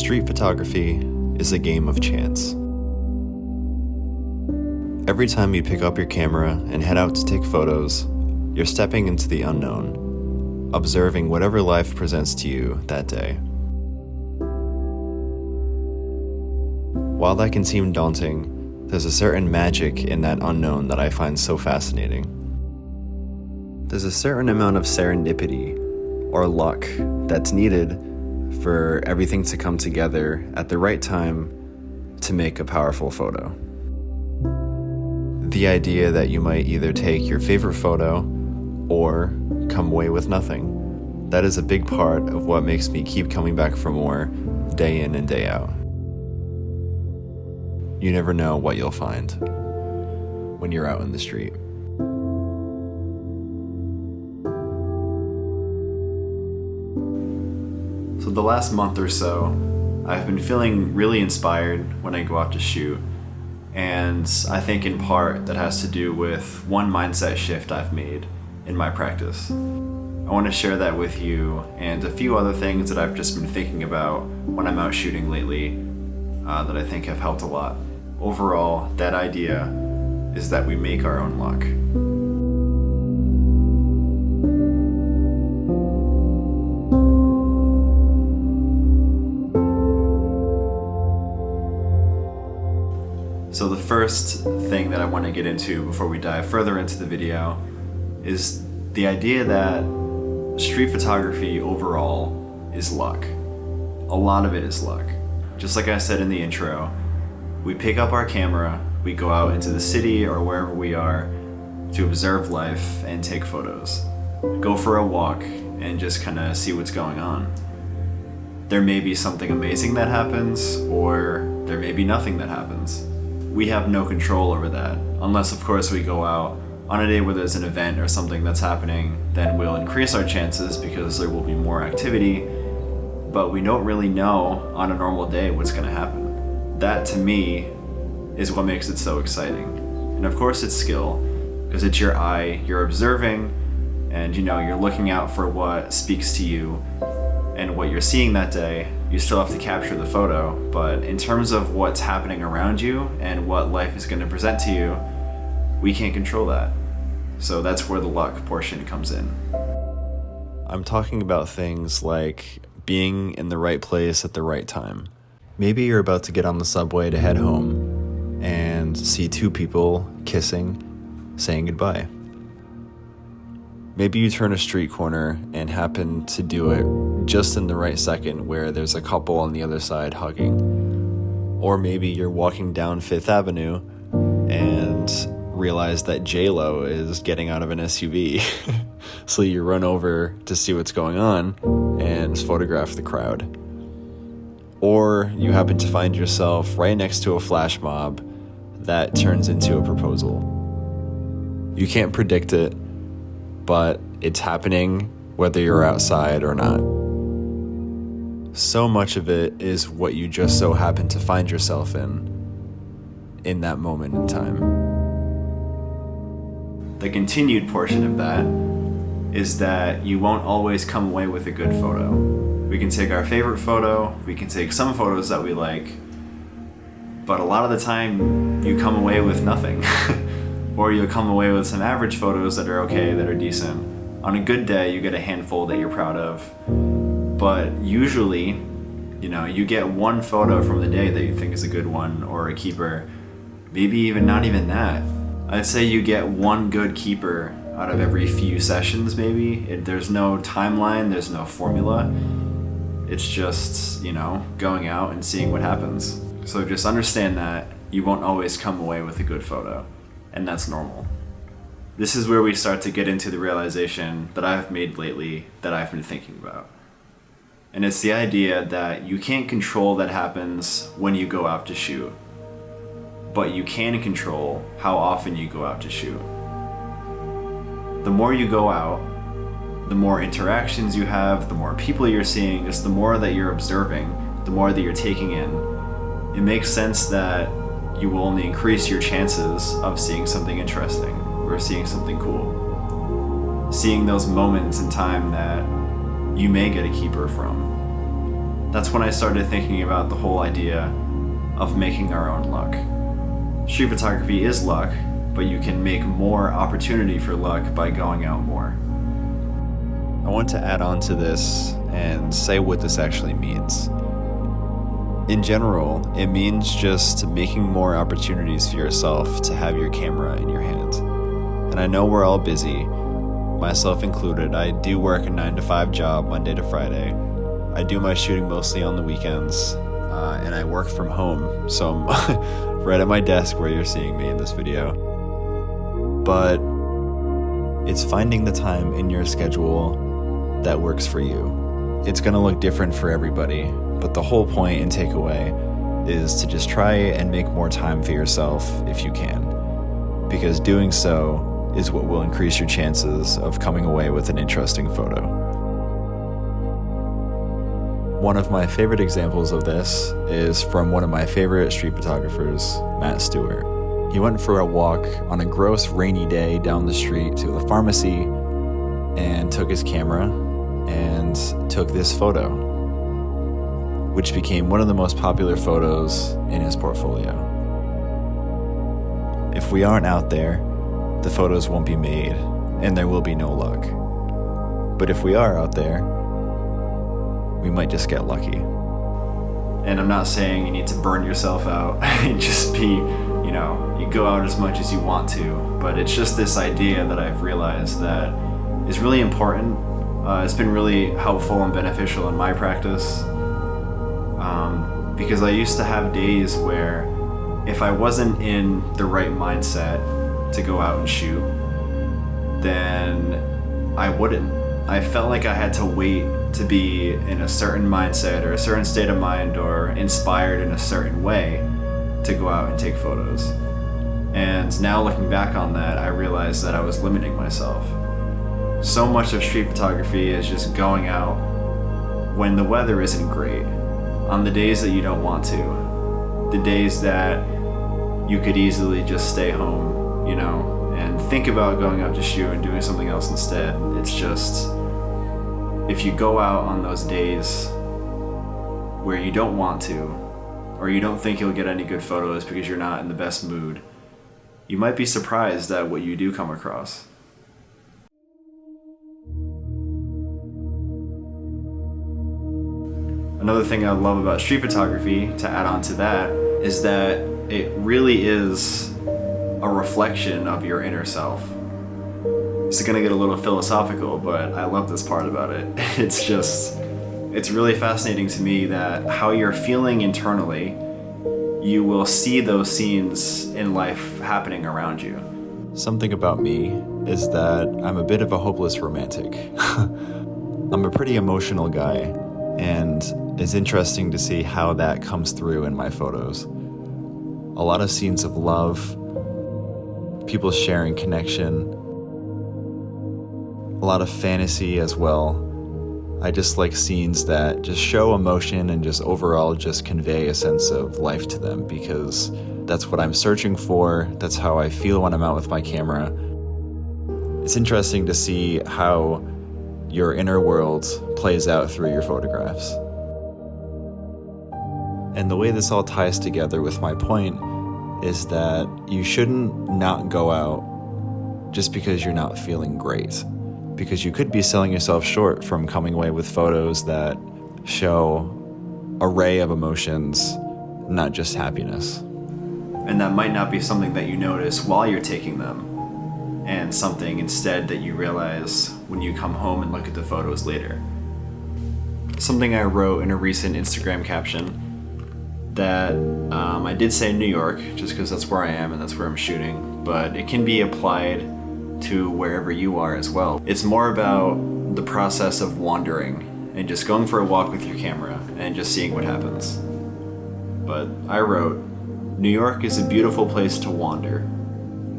Street photography is a game of chance. Every time you pick up your camera and head out to take photos, you're stepping into the unknown, observing whatever life presents to you that day. While that can seem daunting, there's a certain magic in that unknown that I find so fascinating. There's a certain amount of serendipity, or luck, that's needed for everything to come together at the right time to make a powerful photo. The idea that you might either take your favorite photo or come away with nothing. That is a big part of what makes me keep coming back for more day in and day out. You never know what you'll find when you're out in the street. So the last month or so, I've been feeling really inspired when I go out to shoot. And I think in part that has to do with one mindset shift I've made in my practice. I want to share that with you and a few other things that I've just been thinking about when I'm out shooting lately that I think have helped a lot. Overall, that idea is that we make our own luck. So the first thing that I want to get into before we dive further into the video is the idea that street photography overall is luck. A lot of it is luck. Just like I said in the intro, we pick up our camera, we go out into the city or wherever we are to observe life and take photos. Go for a walk and just kind of see what's going on. There may be something amazing that happens, or there may be nothing that happens. We have no control over that, unless of course we go out on a day where there's an event or something that's happening. Then we'll increase our chances because there will be more activity, but we don't really know on a normal day what's going to happen. That to me is what makes it so exciting. And of course it's skill, because it's your eye, you're observing, and you're looking out for what speaks to you and what you're seeing that day. You still have to capture the photo, but in terms of what's happening around you and what life is going to present to you, we can't control that. So that's where the luck portion comes in. I'm talking about things like being in the right place at the right time. Maybe you're about to get on the subway to head home and see two people kissing, saying goodbye. Maybe you turn a street corner and happen to do it just in the right second where there's a couple on the other side hugging. Or maybe you're walking down Fifth Avenue and realize that J-Lo is getting out of an SUV. So you run over to see what's going on and photograph the crowd. Or you happen to find yourself right next to a flash mob that turns into a proposal. You can't predict it, but it's happening whether you're outside or not. So much of it is what you just so happen to find yourself in that moment in time. The continued portion of that is that you won't always come away with a good photo. We can take our favorite photo, we can take some photos that we like, but a lot of the time you come away with nothing. Or you'll come away with some average photos that are okay, that are decent. On a good day, you get a handful that you're proud of. But usually, you get one photo from the day that you think is a good one or a keeper. Maybe even not even that. I'd say you get one good keeper out of every few sessions, maybe. There's no timeline, there's no formula. It's just, going out and seeing what happens. So just understand that you won't always come away with a good photo. And that's normal. This is where we start to get into the realization that I've made lately that I've been thinking about. And it's the idea that you can't control that happens when you go out to shoot, but you can control how often you go out to shoot. The more you go out, the more interactions you have, the more people you're seeing, just the more that you're observing, the more that you're taking in. It makes sense that you will only increase your chances of seeing something interesting or seeing something cool. Seeing those moments in time that you may get a keeper from. that's when I started thinking about the whole idea of making our own luck. Street photography is luck, but you can make more opportunity for luck by going out more. I want to add on to this and say what this actually means. In general, it means just making more opportunities for yourself to have your camera in your hand. And I know we're all busy, myself included. I do work a 9-to-5 job Monday to Friday. I do my shooting mostly on the weekends, and I work from home, so I'm right at my desk where you're seeing me in this video. But it's finding the time in your schedule that works for you. It's gonna look different for everybody, but the whole point and takeaway is to just try and make more time for yourself if you can, because doing so is what will increase your chances of coming away with an interesting photo. One of my favorite examples of this is from one of my favorite street photographers, Matt Stewart. He went for a walk on a gross rainy day down the street to the pharmacy and took his camera and took this photo, which became one of the most popular photos in his portfolio. If we aren't out there, the photos won't be made and there will be no luck. But if we are out there, we might just get lucky. And I'm not saying you need to burn yourself out and just be, you go out as much as you want to, but it's just this idea that I've realized that is really important. It's been really helpful and beneficial in my practice, because I used to have days where if I wasn't in the right mindset to go out and shoot, then I wouldn't. I felt like I had to wait to be in a certain mindset or a certain state of mind or inspired in a certain way to go out and take photos. And now looking back on that, I realized that I was limiting myself. So much of street photography is just going out when the weather isn't great, on the days that you don't want to, the days that you could easily just stay home, and think about going out to shoot and doing something else instead. It's just, if you go out on those days where you don't want to, or you don't think you'll get any good photos because you're not in the best mood, you might be surprised at what you do come across. Another thing I love about street photography, to add on to that, is that it really is a reflection of your inner self. It's gonna get a little philosophical, but I love this part about it. It's really fascinating to me that how you're feeling internally, you will see those scenes in life happening around you. Something about me is that I'm a bit of a hopeless romantic. I'm a pretty emotional guy, and it's interesting to see how that comes through in my photos. A lot of scenes of love, people sharing connection, a lot of fantasy as well. I just like scenes that just show emotion and just overall just convey a sense of life to them, because that's what I'm searching for. That's how I feel when I'm out with my camera. It's interesting to see how your inner world plays out through your photographs. And the way this all ties together with my point is that you shouldn't not go out just because you're not feeling great, because you could be selling yourself short from coming away with photos that show an array of emotions, not just happiness. And that might not be something that you notice while you're taking them, and something instead that you realize when you come home and look at the photos later. Something I wrote in a recent Instagram caption that I did say New York, just because that's where I am and that's where I'm shooting, but it can be applied to wherever you are as well. It's more about the process of wandering and just going for a walk with your camera and just seeing what happens. But I wrote, New York is a beautiful place to wander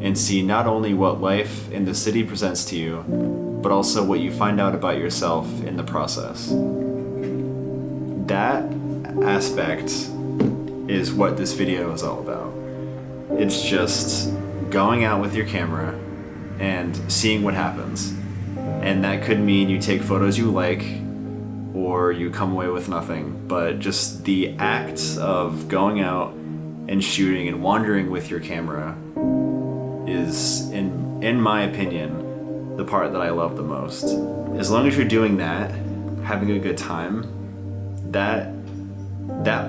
and see not only what life in the city presents to you, but also what you find out about yourself in the process. That aspect is what this video is all about. It's just going out with your camera and seeing what happens. And that could mean you take photos you like, or you come away with nothing. But just the act of going out and shooting and wandering with your camera is, in my opinion, the part that I love the most. As long as you're doing that, having a good time, that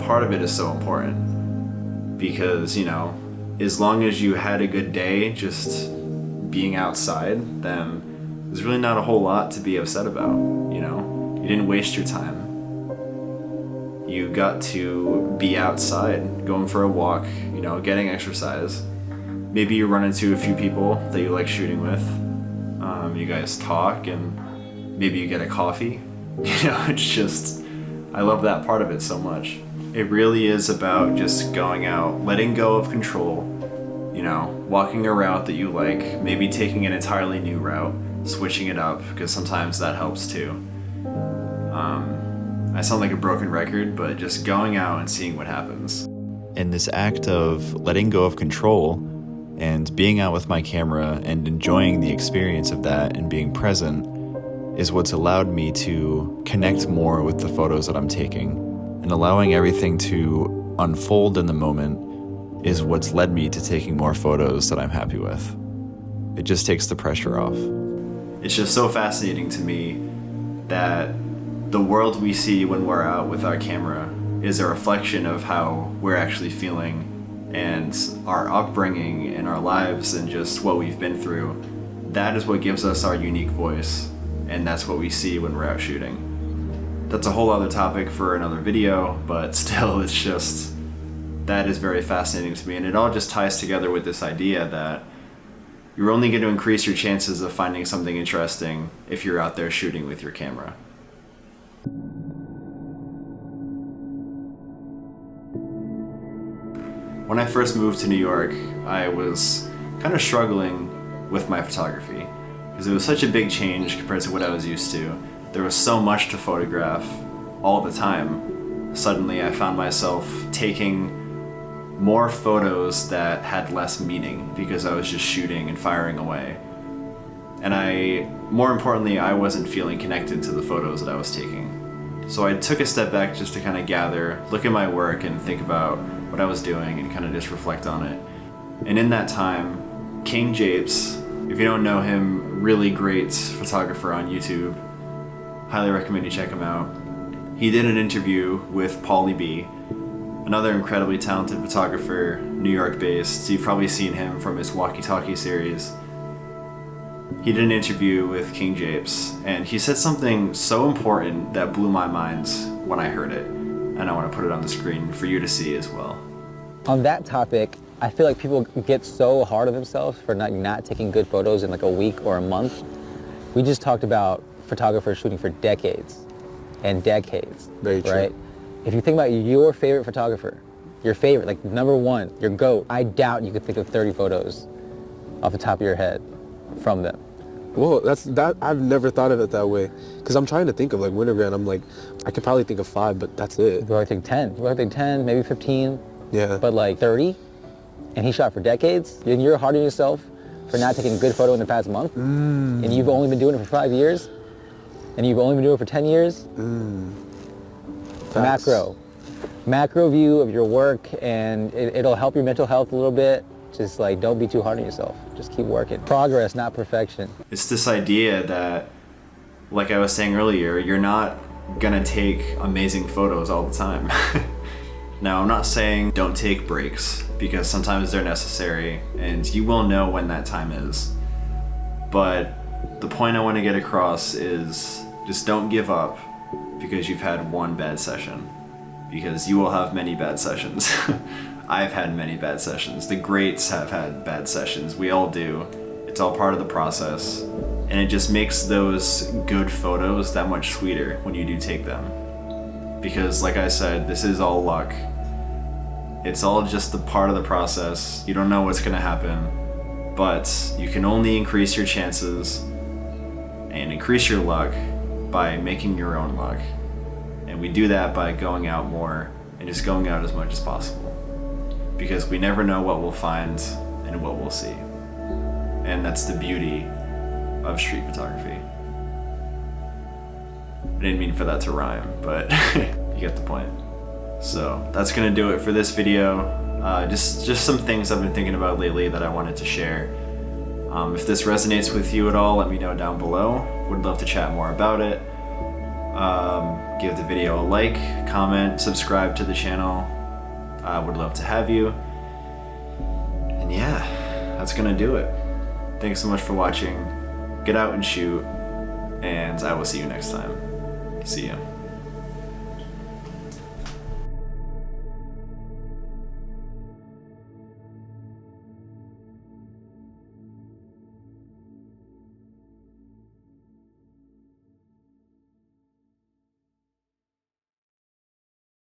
part of it is so important. Because, you know, as long as you had a good day just being outside, then there's really not a whole lot to be upset about, you know? You didn't waste your time. You got to be outside, going for a walk, you know, getting exercise. Maybe you run into a few people that you like shooting with. You guys talk, and maybe you get a coffee. You know, it's just, I love that part of it so much. It really is about just going out, letting go of control, you know, walking a route that you like, maybe taking an entirely new route, switching it up, because sometimes that helps too. I sound like a broken record, but just going out and seeing what happens. And this act of letting go of control and being out with my camera and enjoying the experience of that and being present is what's allowed me to connect more with the photos that I'm taking. And allowing everything to unfold in the moment is what's led me to taking more photos that I'm happy with. It just takes the pressure off. It's just so fascinating to me that the world we see when we're out with our camera is a reflection of how we're actually feeling, and our upbringing and our lives and just what we've been through. That is what gives us our unique voice, and that's what we see when we're out shooting. That's a whole other topic for another video, but still, it's just, that is very fascinating to me, and it all just ties together with this idea that you're only going to increase your chances of finding something interesting if you're out there shooting with your camera. When I first moved to New York, I was kind of struggling with my photography because it was such a big change compared to what I was used to. There was so much to photograph all the time. Suddenly I found myself taking more photos that had less meaning because I was just shooting and firing away. And more importantly, I wasn't feeling connected to the photos that I was taking. So I took a step back just to kind of gather, look at my work and think about what I was doing and kind of just reflect on it. And in that time, King Japes, if you don't know him, really great photographer on YouTube, highly recommend you check him out. He did an interview with Pauly B, another incredibly talented photographer, New York based. You've probably seen him from his Walkie Talkie series. He did an interview with King Japes, and he said something so important that blew my mind when I heard it. And I want to put it on the screen for you to see as well. On that topic, I feel like people get so hard on themselves for not taking good photos in like a week or a month. We just talked about photographers shooting for decades and decades. Very true. Right? If you think about your favorite photographer, your favorite, like number one, your GOAT, I doubt you could think of 30 photos off the top of your head from them. Well, that I've never thought of it that way, because I'm trying to think of like Wintergrand. I'm like, I could probably think of 5, but that's it. You probably think 10. You probably think 10, maybe 15. Yeah. But like 30, and he shot for decades. And you're hard on yourself for not taking a good photo in the past month, and you've only been doing it for 5 years, and you've only been doing it for 10 years. Macro view of your work, and it'll help your mental health a little bit. Just like, don't be too hard on yourself. Just keep working. Progress, not perfection. It's this idea that, like I was saying earlier, you're not gonna take amazing photos all the time. Now, I'm not saying don't take breaks, because sometimes they're necessary, and you will know when that time is. But the point I want to get across is just don't give up because you've had one bad session, because you will have many bad sessions. I've had many bad sessions. The greats have had bad sessions. We all do. It's all part of the process. And it just makes those good photos that much sweeter when you do take them. Because like I said, this is all luck. It's all just a part of the process. You don't know what's gonna happen, but you can only increase your chances and increase your luck by making your own luck. And we do that by going out more and just going out as much as possible. Because we never know what we'll find and what we'll see. And that's the beauty of street photography. I didn't mean for that to rhyme, but you get the point. So that's gonna do it for this video. Just some things I've been thinking about lately that I wanted to share. If this resonates with you at all, let me know down below. Would love to chat more about it. Give the video a like, comment, subscribe to the channel. I would love to have you. And yeah, that's gonna do it. Thanks so much for watching. Get out and shoot, and I will see you next time. See ya.